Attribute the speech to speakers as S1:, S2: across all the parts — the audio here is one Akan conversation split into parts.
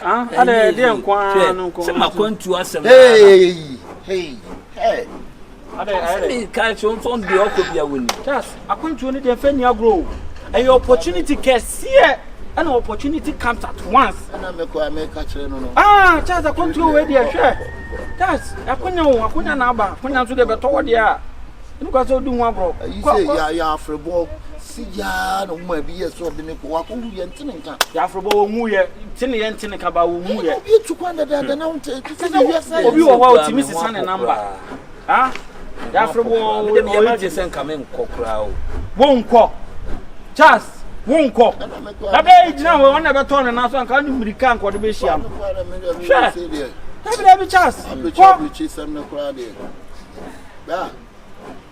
S1: Ah, ade de nkwa no nko.
S2: Se makwantu asem.
S3: Hey.
S2: Ade ka chon de okobia woni.
S1: Just akwantu ni de fa ni agro. A opportunity case here. An opportunity comes at once.
S3: Na me ko America kire no no.
S1: Ah, just akwantu we de hwe. Just akwanya na aba. Akwanya so de beto wo de a. Inu kwa so du hu agro.
S3: You say ya afrebo. Si ya no ma bi yeso de ne ko wa ko hu ye ntene nka.
S1: Ya afrebo wo mu ye. Tene ye ntene ka ba wo mu ye.
S3: Obi tu kwanda da na unte.
S1: Obi wo wa otimi sisa ne number. Ah? Ya afrebo
S2: wo de me ma je sen ka me nkokra o.
S1: Wo nko. Just wonko na be gina we wona be to na so anka no mirika anko de be hia no be chance
S3: ko chi sam na kra de ba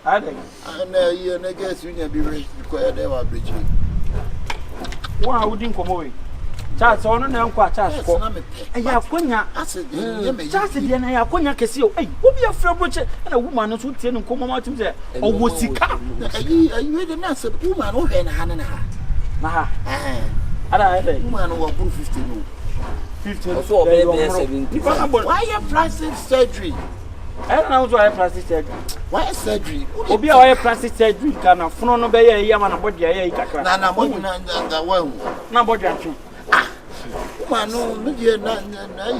S1: ade
S3: ana ye na guess you nya bi re ko e de wa brechi
S1: wa wudi nkomo we chance ono na anko chance ko ya konya chance de na ya konya kesi o ei obi afra broche na woman no so tie no nkomo ma tim se owo sika
S3: ayi de na se woman o he na ha na ha
S1: Nah, ada
S3: woman who 50 no.
S1: 50
S2: so be 70.
S3: Why your plastic surgery?
S1: I don't know why plastic surgery.
S3: Why surgery?
S1: Obi why plastic surgery kana funo no be ye ya na body ya kakra.
S3: Na mo na wa hu.
S1: Na body atwe.
S3: Ah. Woman no me dey na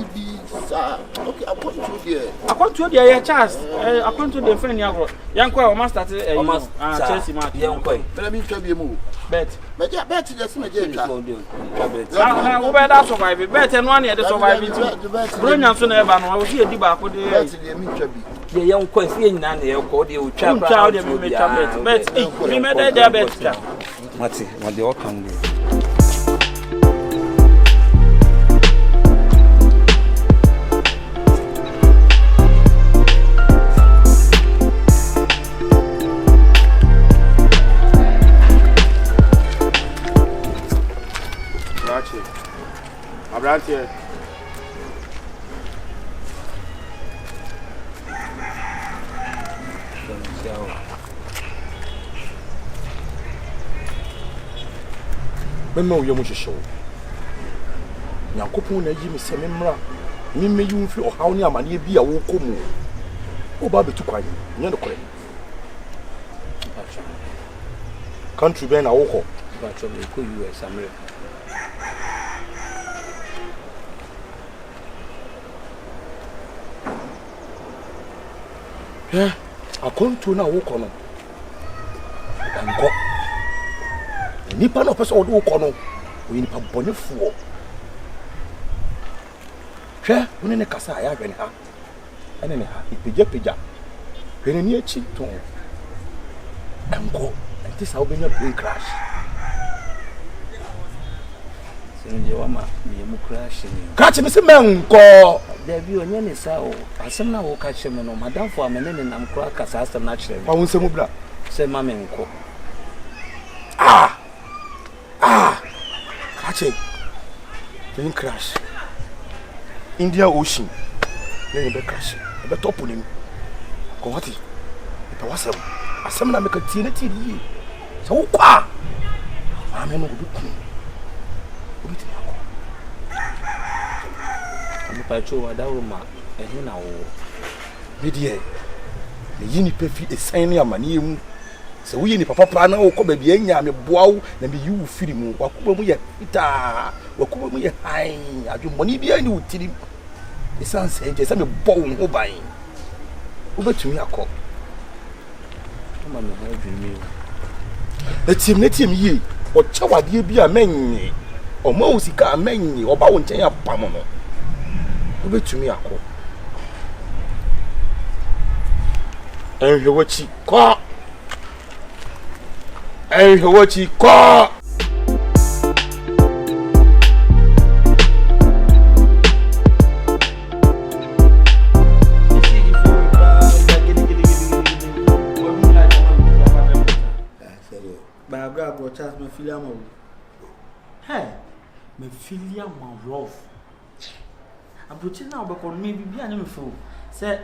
S3: ibi sa. Okay, I
S1: want to dey ya chance. I want to dey friend ya go. Yanko o master Chelsea match.
S2: Yanko.
S3: Let me tell you more.
S1: Bet
S3: just me je twa.
S1: Na wo be da survive. Bet no an e dey survive too. Bronya so na e ba no wo see edi ba ko dey.
S3: Bet dey me twa bi.
S2: Dey yanko e see nyina na e ko dey o twa pra.
S1: Twa dey me twa bet. Bet me me dey bet twa.
S2: Mati, ma dey o kan dey.
S1: Abrante.
S4: Mema wo yemu hwehwe wo. Nyankopon na yi me se memra. Me meyi mfi ohaw ne amane bi a wo komu. Wo ba betu kwan. Nye no kore. Country ben na wo ko.
S2: Ba cho me ko US America.
S4: Akonto na wo kono anko nipa no pese odo wo kono o nipa bonefuo hwe woni ne kasa ya hwe ne ha ene ne ha ipeja hwe ni achi to anko enti sa obenya plane crash
S2: sinje wa ma me mu crash ni
S4: kache me se menko
S2: Debi onye ne sa o asem na wo ka cheme no madam fo amene ne nam kro aka sa asem na chire
S4: wa wonse mu bra
S2: se ma me nko
S4: kache plane crash Indian Ocean ne be crash be top ni ko wati e pa wasem asem na me ka tie na tie yi so wo kwa amene no obi ti akọ
S2: pacho wadawo ma ehe na wo
S4: bidie ne yini pefi esan ne amane mu se wo yini papa pa na wo ko ba bia nya me boawo na me yiwu firi mu wakuba mu ye ita wakuba mu ye han adwumoni bia ni wutiri esan se je se me bowo ho ban wo betumi akọ
S2: ma me ha dwumi
S4: ne tim yi o chawade bia menyi o ma wo sika menyi o ba wo nchen ya pam no obetumi akọ enhwewachi kwa
S1: Barbara bro chance me filia mo. Hey, me filia mo love. Abuchi na obekọ me bibia na me fo. Say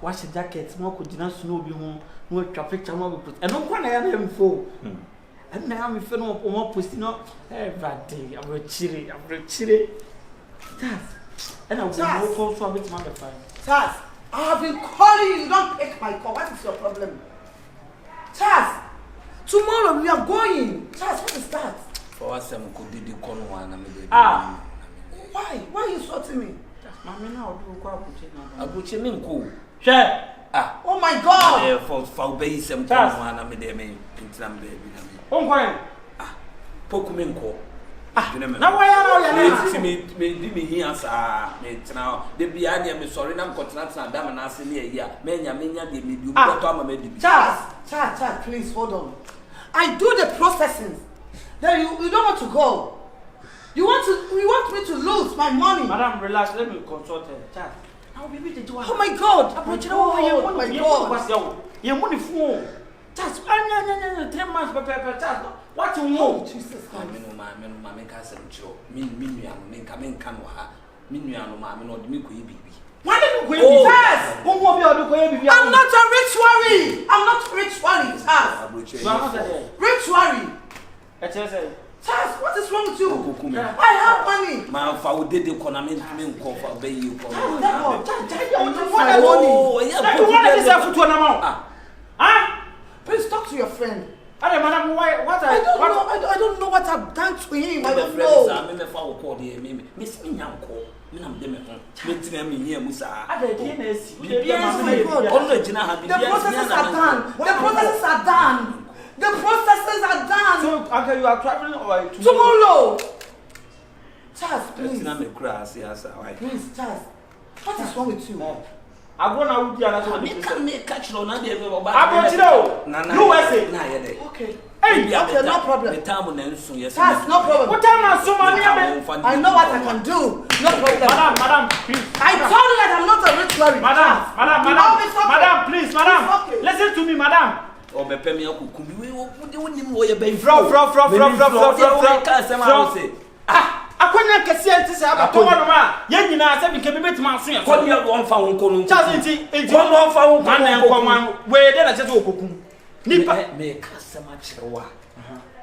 S1: wash jacket mo ko gina snow bi ho, no twa picture mo be put. Eno kwa na ya na me fo. And now me feel no post no every day. I'm chiri. And I will go for a bit more fine.
S5: Charles, I have been calling you. You don't pick my call. What is your problem? Charles, tomorrow we are going. Charles, what is that?
S2: For us, I'm going to do the corner one.
S5: Ah. Why? Why are you insulting me?
S1: Mommy, now do go
S2: Abuche me nko.
S1: Share.
S2: Ah.
S5: Oh my God.
S2: For obey some corner one. I'm there, me. Intam baby.
S1: Oh, why?
S2: Ah. Poku me nko.
S1: Now why are you
S2: me here, sir? Now, the Biania, me sorry, I'm continent and damn and asking me a year. Menya, the medium.
S5: Charles, please hold on. I do the processing. Then you don't want to go. You want me to lose my money.
S1: Madam, relax. Let me consult her. Charles. Now we meet the
S5: Oh my God! Oh my God!
S1: Your money fool. Charles, 10 months per Charles. What you know?
S5: Jesus Christ.
S2: Mamma can't show. Me, coming can me, no, the milk baby.
S5: Why did you go? Charles! I'm not a rich worry. I'm not rich worry, Charles. Rich worry. Charles, what is wrong with you? I have money.
S2: My father did the economy to call for baby. You call
S5: Please talk to your friend.
S1: Madam,
S5: I don't know what I've done to him. I don't know. The processes are done. The processes are done.
S1: So, Uncle, you are traveling or
S5: tomorrow? Charles, please.
S2: Please,
S5: Charles. What is wrong with you?
S1: I'm going to do
S2: another catch on
S1: I'm going to know.
S5: Okay.
S2: Hey,
S5: okay, no problem. Charles, no problem.
S1: What time are so many?
S5: I know what I can do. No problem.
S1: Madam, please.
S5: I told you that I'm not a rich worry.
S1: Madam, please, madam.
S5: Okay.
S1: Listen to me, madam.
S2: Oh, be pay me a kukumbi.
S1: Akonya kese antise abatomo no ma ye nyina ase bi kebe betima aso ya
S2: ko dia won fa won ko no
S1: enti
S2: won fa won ko
S1: na nkoma we de na chese okoku nipa
S2: me kasama chirewa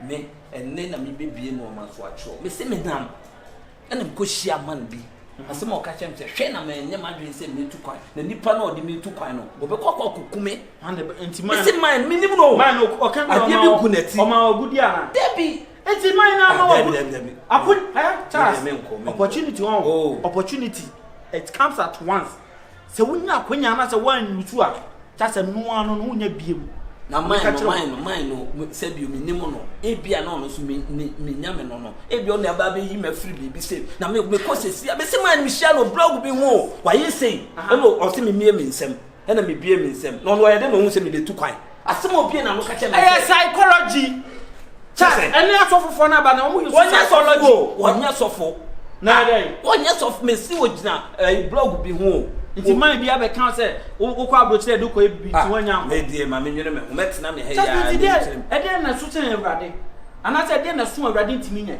S2: me enne na me bebie no ma so acho me se me nam ena ko hia man bi asema o ka chem se hwe na me nya madwen se me tu kwan na nipa na o de me tu kwan no go be kokko kokume
S1: enti man
S2: se man me nim no
S1: man o kan o ma ogudi ana
S2: debi
S1: enti man na ma Charles, opportunity opportunity it comes at once. Se wunya akwanya na se wan yutu a Charles no anu no nya biem
S2: na mine no se bi mi nim no e bia na no so mi nya me no e bia no aba be yi ma free bibi se na me ko sesi be se man mi share no blog bi ho wa ye sei e no o se mi mie mi nsem e na mi bie mi nsem no no ye de no hu se mi de tu kwan asem obie na no ka che me
S1: psychology Charles, any asofo na ba na omo use
S2: psychology wonya sofo
S1: na dey
S2: wonya sofo me si ogina blog bi ho
S1: nti man bi abeka se wo kwa abrochire do ko ebi ti wonya
S2: me die ma me nwene me o metina me he
S1: ya e dey na so chen Awurade ana se dey na so Awurade ntimi nya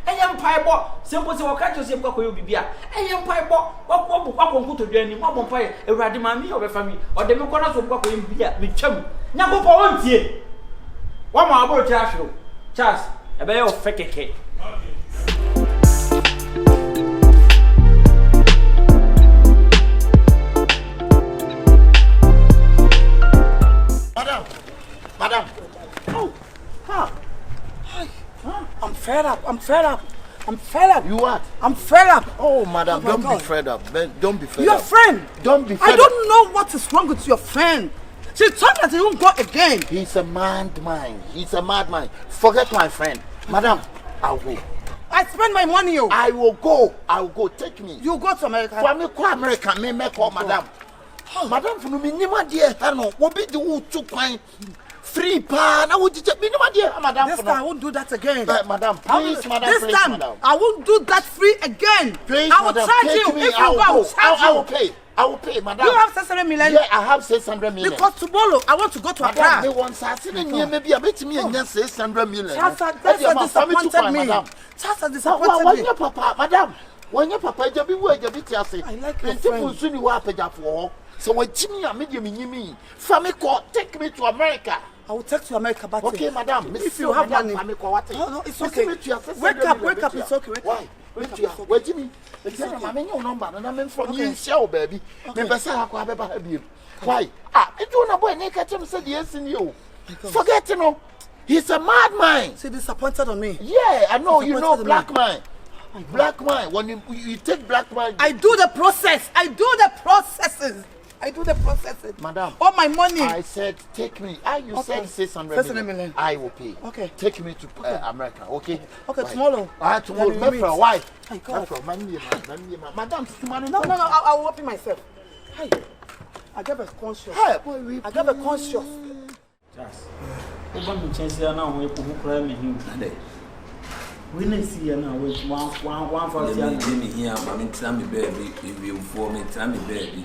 S1: eye mpai bo sempo se woka cho se kwa ko obi bia eye mpai bo wakwo nkoto dwani mo bo mpai Awurade ma mi obefa mi o de me kwa na so kwa ko obi bia me twam nya bo po ontie wa ma abrochire ahwero Charles, ebe yo fekeke.
S5: Madam. Oh, huh. I'm fed up.
S3: You what?
S5: I'm fed up.
S3: Oh, madam, don't be fed up. Don't be fed up.
S5: Your friend.
S3: Don't be fed up.
S5: I don't know what is wrong with your friend. She told that he won't go again.
S3: He's a madman. He's a madman. Forget my friend. Madam, I'll go.
S5: I spend my money.
S3: I will go. Take me.
S5: You go to America.
S3: For me, go America. Me call madam. Madam, for me, nima dear. Hano, what be the who took my free pa? Now would you take me nima dear, madam?
S5: This time I won't do that again.
S3: Madam, please, madam.
S5: This time I won't do that free again.
S3: Please,
S5: I will charge you. If you go,
S3: I will pay. I will pay, madam.
S5: You have 600 million?
S3: Yeah, I have 600 million.
S5: Because tomorrow I want to go to Accra.
S3: Madam, they want something maybe a bit me and 600 million.
S5: That's disappointed me. That's disappointed me.
S3: Papa, madam. When your papa just be where you be
S5: I like your friend.
S3: Soon you are paid for. So when Jimmy and me, family call, take me to America.
S5: I will take to America, but
S3: okay, madam.
S5: If you have money,
S3: no,
S5: it's okay. Wake up, it's okay.
S3: Why? Wait me. I'm in your number and I'm from you, show, baby. Never say I could have you. Why? I don't know why Nick said yes in you. Forget to know. He's a madman.
S5: See, disappointed on me.
S3: Yeah, I know. You know, black man. Black man. When you take black man,
S5: I do the process. I do the processes. Madam. All my money.
S3: I said, take me. You said 600 million. I will pay.
S5: Okay.
S3: Take me to America. Okay.
S5: Okay, tomorrow.
S3: Tomorrow. Why? Madam,
S5: no. I will open myself. Hey, I got a conscious. I got a conscious.
S1: Just. Open the chance here now. We put crime in him. We need see here now. With one for the
S2: me here. I'm tell me baby. If you for me, tell me baby.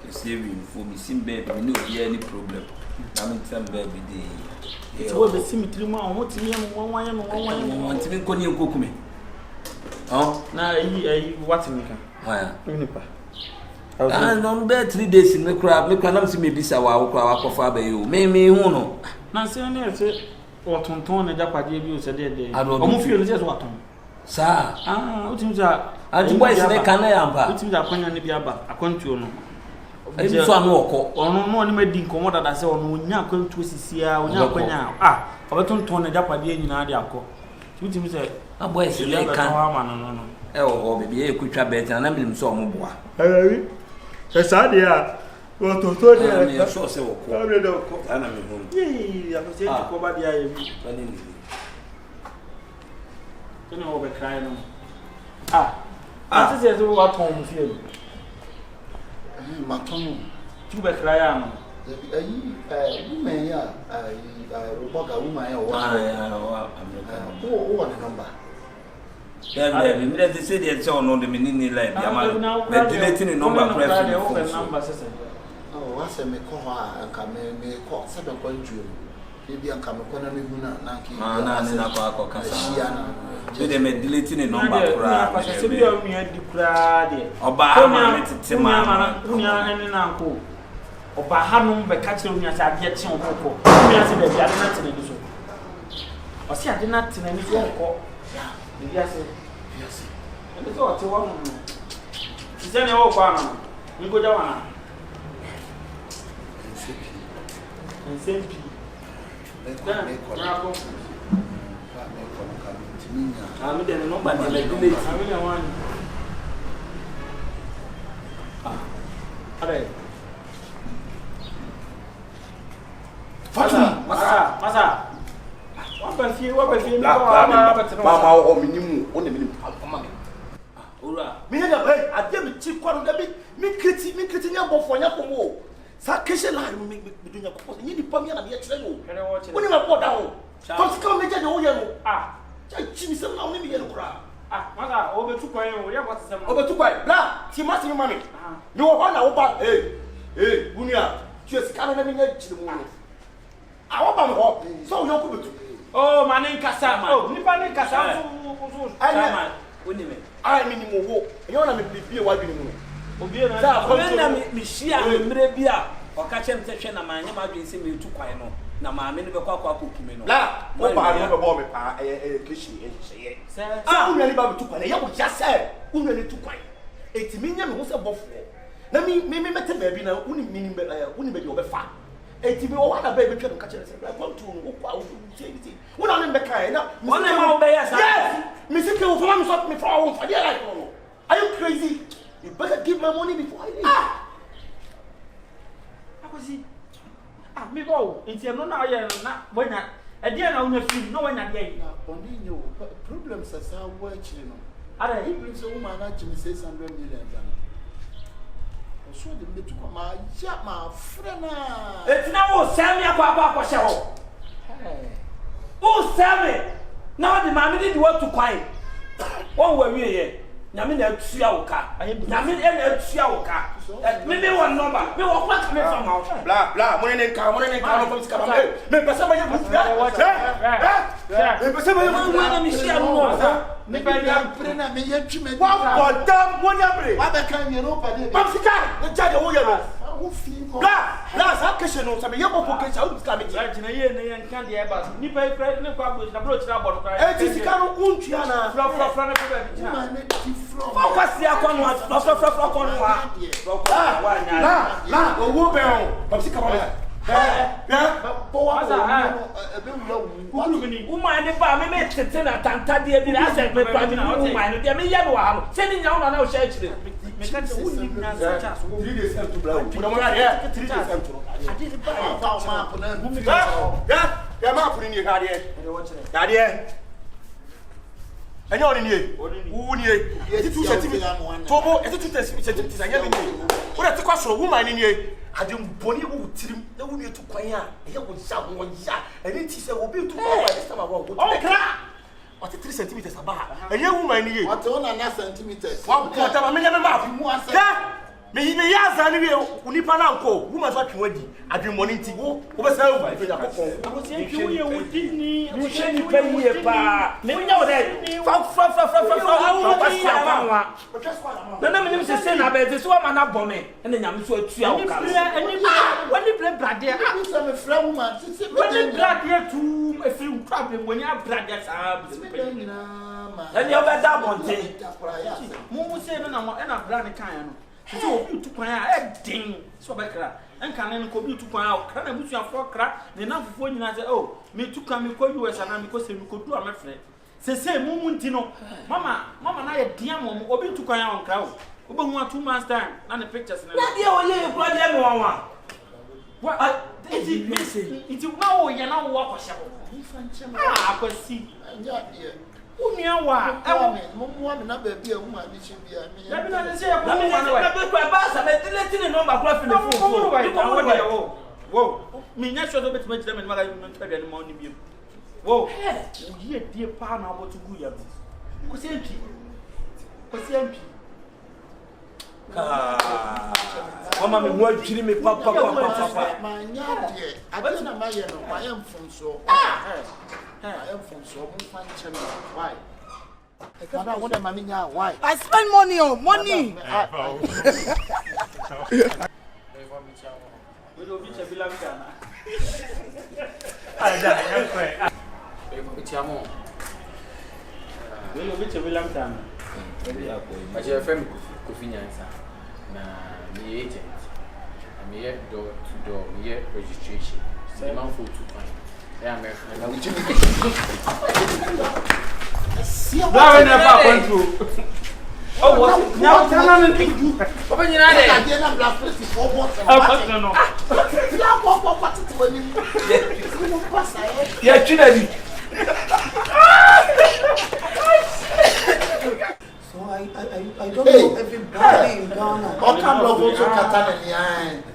S2: You see me for me, sim baby. We no be any problem. I'm tell baby the.
S1: It's all the symmetry. Man, what me? One.
S2: Want me? Koni ukoku me. Oh,
S1: na what me can.
S2: Why?
S1: Nipa.
S2: And on bed 3 days in the crab, look at me bisa wa kwa fa you. Me hu no.
S1: Na se na se o tonton na japade bi o se de. O mu fie no se so aton.
S2: Sa.
S1: O timi za.
S2: And boys na kan ya mpa.
S1: O timi za kwanya ne bi aba akwantuo no.
S2: E bi so anu okọ.
S1: Ono no ni madi nkomo dada se ono nya akwantuo sisia, onya akwanya. Obetonton na japade nyina de akọ. Timi se
S2: boys na kan.
S1: No.
S2: O baby e kutwa bet na minim so omo boa.
S1: Essa dia, o doutor
S2: dele. Eu sou seu corpo.
S1: Abre do corpo.
S2: Tá na minha mão.
S1: E a você de coba dia aí.
S2: Valeu.
S1: Tu não vai crer não. Você já viu o atom no filme?
S3: Matom.
S1: Tu vai crer não?
S3: Aí, woman ya, o boga woman ya o. O number.
S2: Yeah, me dey say dey say no the menini line be am. Me deleting the number press.
S3: Oh, what's me call her and come me call 7 point you. Maybe I come corner me huna na ki.
S2: Na kwa kasa. So dey me deleting the number pra.
S1: Parce que bi o mi adi kra de.
S2: Oba ha me tete ma.
S1: Unia ene na nko. Oba ha no be ka kire unia sa ade chen okoko. Unia se be bi ade na tene ni so. O si ade na tene ni so okoko. Yes. And so what's one? Is there any old one? We go down. And send P. I'm the number. I'm the one. Alright. Masa. What about you?
S4: Mama, or minimum, only minimum.
S2: Ora.
S3: Me hear hey, I dey me chief kwaro da bi me kriti nya bofo nya komo. Sa keshe line me do nya kopo. Ni nipa me na me kire no. Woni me po da ho. Come come me je de wo ye no. Chai chi mi sem na woni me ye no kra.
S1: Masa, o be tu kwan o, ya what sem.
S3: O be tu kwan. Bla, ti ma ti me mami. Me wo ho na wo ba. Hey, bunia. Tu esika no na me nya chire mu no. Wo ba me ho. So wo yo ko be tu.
S1: Oh, manin kasa. Oh, nipa nin kasa.
S2: Woni me.
S3: I mean wo. You na me bibie wa bi ni mu.
S1: Obi na.
S2: Sa na me hia mre bia. O ka chem se hwe na ma nya ma dwen se me tu kwan no. Na ma me ne be kwa kokume no.
S3: La, wo ba no be bo me pa kishi ehye. Sa unani ba be tu kwan. Ya wo ja se. Unani tu kwan. Eti me nya me ho se bofo. Na me mete ba bi na uni be di obefa. Eti me o wa na ba be twa no ka chere se. I want to wo kwa wo say anything. Wo na me be kai na.
S2: One ma obey yes.
S3: Yes. Me say wo fama me so me for wo for there like no. Are you crazy? You better give my money before I leave.
S1: Akosi. Me go. Enti no na ye na bonya. E dia na unya film no wanya dia.
S3: Oni nyo problems asa wo akire no.
S1: Ara
S3: he brings a woman na chimi 600 million Ghana. So the me to come ya ma frena.
S2: Eti na wo sami akwa hye ho. Wo sami. Na the man did what to kwai. Won wa wie ye. Nyame na atua wo ka. Nyame na atua wo ka. Me one number. Me wo kwa ka me from out.
S3: Bla money ne ka no from skaba. Me pesa ba ye bufu. Me pesa ba ye bufu
S2: na me share no.
S3: Me ba ya frena me ye twime. Wa bodam money abre. Wa be kan ye no pa de. Mam sika. Ne charge wo ye no. wo fi la sa kese no sabe yebo ko kese o ska me ji
S1: right na ye na ye nkan de ba ni pa ikra ne kwa bo na bro chira bo no kwa
S3: e ti sika no untua na
S1: fra na ko ba bi na
S3: ma ne ti fro
S2: kwasi akonu fra akonu wa
S3: la owo be o ba sika ba
S2: woman ne ba me tete na tantade bi na ase pe pa bi woman no de me ye no wa no se ni nya wo na o share chire
S1: me kan se woni na sa cha so
S3: 3 days to bla wo mo ya 3 days to
S1: ade de ba
S3: ma po na mu mi ya ma po ni ka de enyo oni ni wu ni e ti 2 cm tobo e ti 2 cm sa nya mi ni wo de ti kwa so woman ni ni ade mboni wo tirim na wo ni tu kwan a e ye wo ja wo ya eni ti se wo bi tu kwan ba this time around wo what 3 cm aba e ye woman ni ye
S6: what 1 cm
S3: wa ko ta ma me nya me ma fi mu ase me ya za ni we unipa na nko woman so atwe wadi ade mboni nti wo be say over ife ya kokon
S1: amo se ki wo ye wo di ni
S2: ni she ni pe ye pa me nya wo de fa kwasi akwa na me nim se na be so ma na bɔ me na nyame so atua wo ka
S1: wani ble brade
S6: a so me fra woman se
S1: wani brade tu e firi problem wani brade sa bi
S2: na ni obeda bonte
S1: mu se na na brade kan ya no so obi tu kwan a e din so be kra enka ne ko bi tu kwan a kra na busu afro kra ne na fofo nyina se oh me tu kan me ko US na me ko se me ko du a me frɛ se mu nti no mama na ye dia mo obi tu kwan a on kra o obo hu 2 months time na ne pictures na
S2: na dia o ye ko dia me wa
S1: wa iti ma wo ye na wo akɔhyɛ ah akwasi
S6: anya dia
S1: unua wa
S6: mo me na ba bi a woman ni chi bia me
S1: ya bi na se ya ko mo na wa
S2: na be kwa ba sa me tele number kwa fi me phone
S1: wo me nya shodo bet ma jira me ma ga no ntwa de ma oni bi wo ye die pa na abotu gu ya bi ko se mpi
S2: mama me ho adwiri me papa
S6: ma nya dia ade na ma ye no ma ye mfonso I am from so why? I want to money now. Why?
S5: I spend money on money.
S1: We don't be chabilam kana. We don't be chabilam kana.
S7: I share friend convenience na me agent. I me door to door, me registration. The man for 2 points. Yeah, man.
S1: That never went through. Oh, what? Now, tell me anything.
S6: Open your eyes. I didn't blast 4 bottles.
S1: No.
S2: yeah chidadi
S5: So I don't know everybody in Ghana.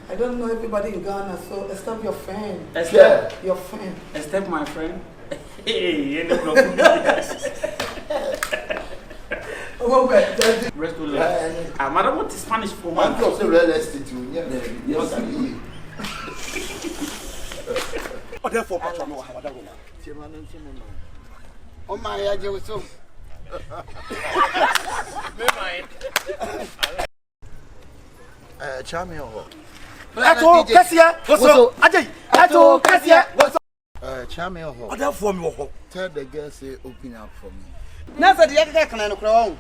S5: I don't know everybody in Ghana, so except your friend. Your friend.
S1: Except my friend. Hey, no problem.
S5: Oh, but
S1: Rest of life. Madam, what is Spanish for?
S6: I'm just a real estate. Yes, I do.
S3: o therefore patron no ha wada
S6: o ma ya je so
S3: me mind
S6: chame ho
S3: ato kasia woso ajay ato kasia woso
S6: chame ho
S3: o therefore me wo
S6: tell the girl say open up for me
S5: na say the guy kan no kro on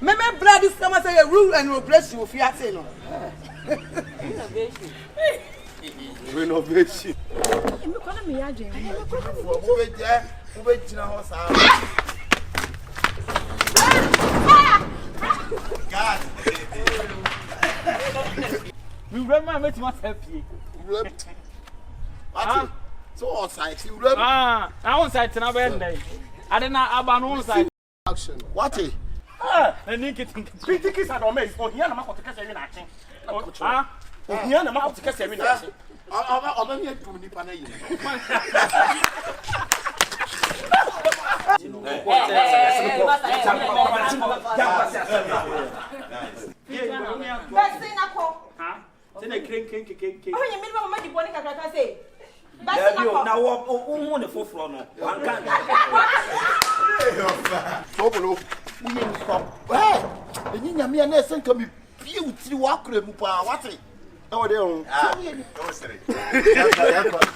S5: me brother this come say rule and regulation of fear say no
S3: renovation
S8: me kono me ya dwen
S6: wo be jina ho sa
S3: God
S1: we remember met myself here
S6: what so on site you remember
S1: I on site na be ndai ade na aba no on site
S6: action what
S1: na ni kitin
S3: critics are on me on here na makoto kese wi na achen on here na makoto kese wi na achen
S6: ọba mi etum nipa na yi
S1: Tena kren
S8: Onye mi ba mama di boni kakaka say.
S2: Na wo hu ne foforo no wanka
S6: Sobolo uye nko enyi nyame na esen ka mi pie utiri wa akra mu pa wate
S4: Oh, they own.
S3: Ah, don't say.